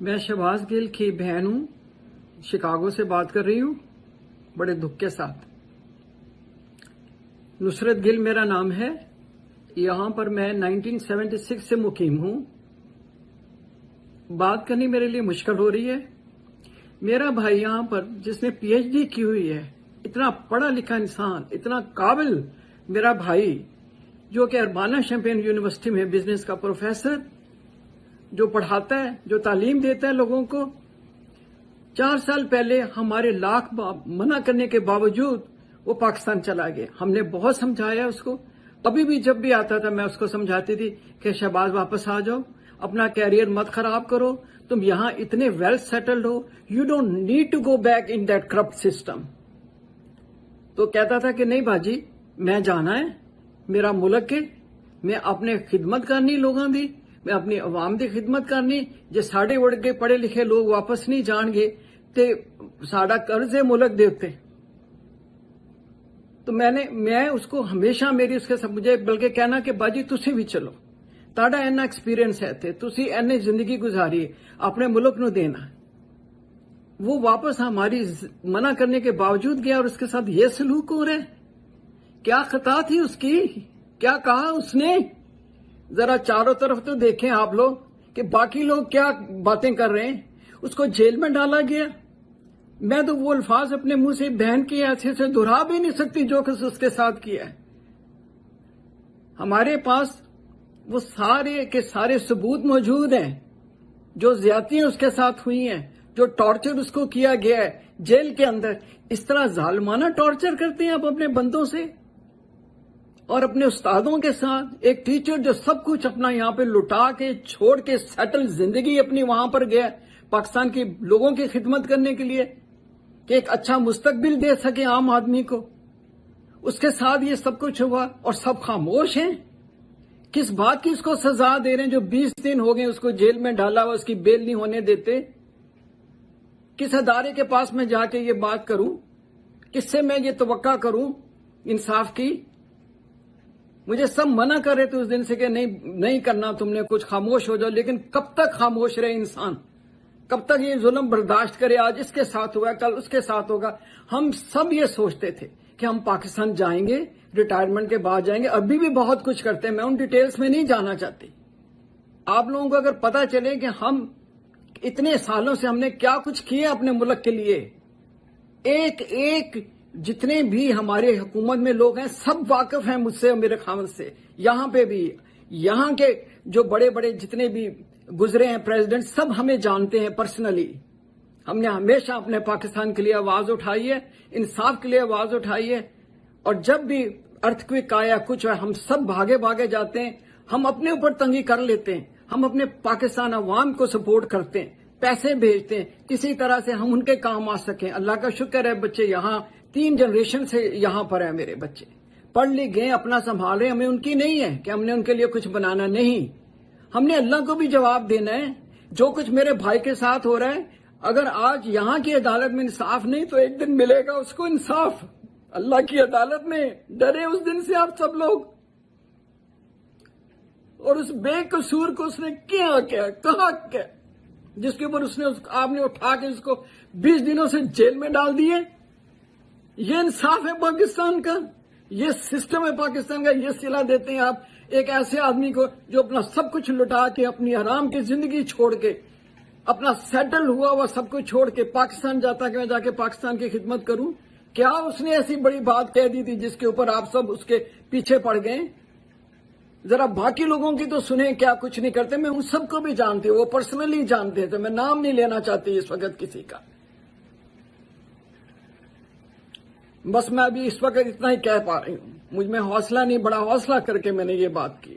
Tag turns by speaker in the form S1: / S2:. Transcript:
S1: میں شہباز گل کی بہن ہوں، شکاگو سے بات کر رہی ہوں بڑے دکھ کے ساتھ۔ نصرت گل میرا نام ہے، یہاں پر میں 1976 سے مقیم ہوں۔ بات کرنی میرے لیے مشکل ہو رہی ہے۔ میرا بھائی یہاں پر جس نے پی ایچ ڈی کی ہوئی ہے، اتنا پڑھا لکھا انسان، اتنا قابل میرا بھائی، جو کہ اربانہ شیمپئن یونیورسٹی میں بزنس کا پروفیسر، جو پڑھاتا ہے، جو تعلیم دیتا ہے لوگوں کو۔ 4 سال پہلے ہمارے لاکھ منع کرنے کے باوجود وہ پاکستان چلا گیا۔ ہم نے بہت سمجھایا اس کو، ابھی بھی جب بھی آتا تھا میں اس کو سمجھاتی تھی کہ شہباز واپس آ جاؤ، اپنا کیریئر مت خراب کرو، تم یہاں اتنے ویل سیٹلڈ ہو، you don't need to go back in that corrupt system. تو کہتا تھا کہ نہیں باجی، میں جانا ہے، میرا ملک ہے، میں اپنے خدمت کرنی لوگوں دی، میں اپنی عوام دی خدمت کرنی، جے ساڑے وڑ کے پڑھے لکھے لوگ واپس نہیں جان گے تے ساڑا قرض ہے ملک دے اتے۔ تو میں اس کو ہمیشہ میری اس کے مجھے بلکہ کہنا کہ باجی تسی بھی چلو، تاڑا اینا ایکسپیرینس ہے تے تسی اینے زندگی گزاری ہے، اپنے ملک نو دینا۔ وہ واپس ہماری منع کرنے کے باوجود گیا اور اس کے ساتھ یہ سلوک ہو رہا ہے۔ کیا خطا تھی اس کی؟ کیا کہا اس نے؟ ذرا چاروں طرف تو دیکھیں آپ لوگ کہ باقی لوگ کیا باتیں کر رہے ہیں۔ اس کو جیل میں ڈالا گیا۔ میں تو وہ الفاظ اپنے منہ سے بہن کی حیثیت سے دہرا بھی نہیں سکتی جو کچھ اس کے ساتھ کیا ہے۔ ہمارے پاس وہ سارے کے سارے ثبوت موجود ہیں، جو زیادتیاں اس کے ساتھ ہوئی ہیں، جو ٹارچر اس کو کیا گیا ہے جیل کے اندر۔ اس طرح ظالمانہ ٹارچر کرتے ہیں آپ اپنے بندوں سے اور اپنے استادوں کے ساتھ۔ ایک ٹیچر جو سب کچھ اپنا یہاں پہ لٹا کے چھوڑ کے سیٹل زندگی اپنی وہاں پر گیا پاکستان کے لوگوں کی خدمت کرنے کے لیے کہ ایک اچھا مستقبل دے سکے عام آدمی کو، اس کے ساتھ یہ سب کچھ ہوا اور سب خاموش ہیں۔ کس بات کی اس کو سزا دے رہے ہیں جو 20 دن ہو گئے اس کو جیل میں ڈالا ہوا، اس کی بیل نہیں ہونے دیتے؟ کس ادارے کے پاس میں جا کے یہ بات کروں؟ کس سے میں یہ توقع کروں انصاف کی؟ مجھے سب منع کر رہے تھے اس دن سے کہ نہیں کرنا تم نے کچھ، خاموش ہو جاؤ، لیکن کب تک خاموش رہے انسان؟ کب تک یہ ظلم برداشت کرے؟ آج اس کے ساتھ ہوا، کل اس کے ساتھ ہوگا۔ ہم سب یہ سوچتے تھے کہ ہم پاکستان جائیں گے، ریٹائرمنٹ کے بعد جائیں گے، ابھی بھی بہت کچھ کرتے ہیں، میں ان ڈیٹیلز میں نہیں جانا چاہتی۔ آپ لوگوں کو اگر پتہ چلے کہ ہم اتنے سالوں سے ہم نے کیا کچھ کیا اپنے ملک کے لیے، ایک جتنے بھی ہمارے حکومت میں لوگ ہیں سب واقف ہیں مجھ سے اور میرے خاوند سے، یہاں پہ بھی، یہاں کے جو بڑے بڑے جتنے بھی گزرے ہیں پریزیڈنٹ، سب ہمیں جانتے ہیں پرسنلی۔ ہم نے ہمیشہ اپنے پاکستان کے لیے آواز اٹھائی ہے، انصاف کے لیے آواز اٹھائی ہے، اور جب بھی ارتھکویک آیا کچھ ہے ہم سب بھاگے جاتے ہیں، ہم اپنے اوپر تنگی کر لیتے ہیں، ہم اپنے پاکستان عوام کو سپورٹ کرتے ہیں، پیسے بھیجتے ہیں، کسی طرح سے ہم ان کے کام آ سکیں۔ اللہ کا شکر ہے بچے یہاں 3 جنریشن سے یہاں پر ہیں، میرے بچے پڑھ لکھ گئے، اپنا سنبھال رہے ہیں۔ ہمیں ان کی نہیں ہے کہ ہم نے ان کے لیے کچھ بنانا، نہیں، ہم نے اللہ کو بھی جواب دینا ہے۔ جو کچھ میرے بھائی کے ساتھ ہو رہا ہے، اگر آج یہاں کی عدالت میں انصاف نہیں تو ایک دن ملے گا اس کو انصاف اللہ کی عدالت میں۔ ڈرے اس دن سے آپ سب لوگ، اور اس بے قصور کو اس نے کیا کہا کیا، جس کے اوپر آپ نے اٹھا کے اس کو 20 دنوں سے جیل میں ڈال دیے۔ یہ انصاف ہے پاکستان کا؟ یہ سسٹم ہے پاکستان کا؟ یہ صلہ دیتے ہیں آپ ایک ایسے آدمی کو جو اپنا سب کچھ لٹا کے، اپنی آرام کی زندگی چھوڑ کے، اپنا سیٹل ہوا سب کچھ چھوڑ کے پاکستان جاتا کہ میں جا کے پاکستان کی خدمت کروں؟ کیا اس نے ایسی بڑی بات کہہ دی تھی جس کے اوپر آپ سب اس کے پیچھے پڑ گئے؟ ذرا باقی لوگوں کی تو سنیں کیا کچھ نہیں کرتے۔ میں ان سب کو بھی جانتی ہوں، وہ پرسنلی جانتے تھے، میں نام نہیں لینا چاہتی اس وقت کسی کا۔ بس میں ابھی اس وقت اتنا ہی کہہ پا رہی ہوں، مجھ میں حوصلہ نہیں، بڑا حوصلہ کر کے میں نے یہ بات کی۔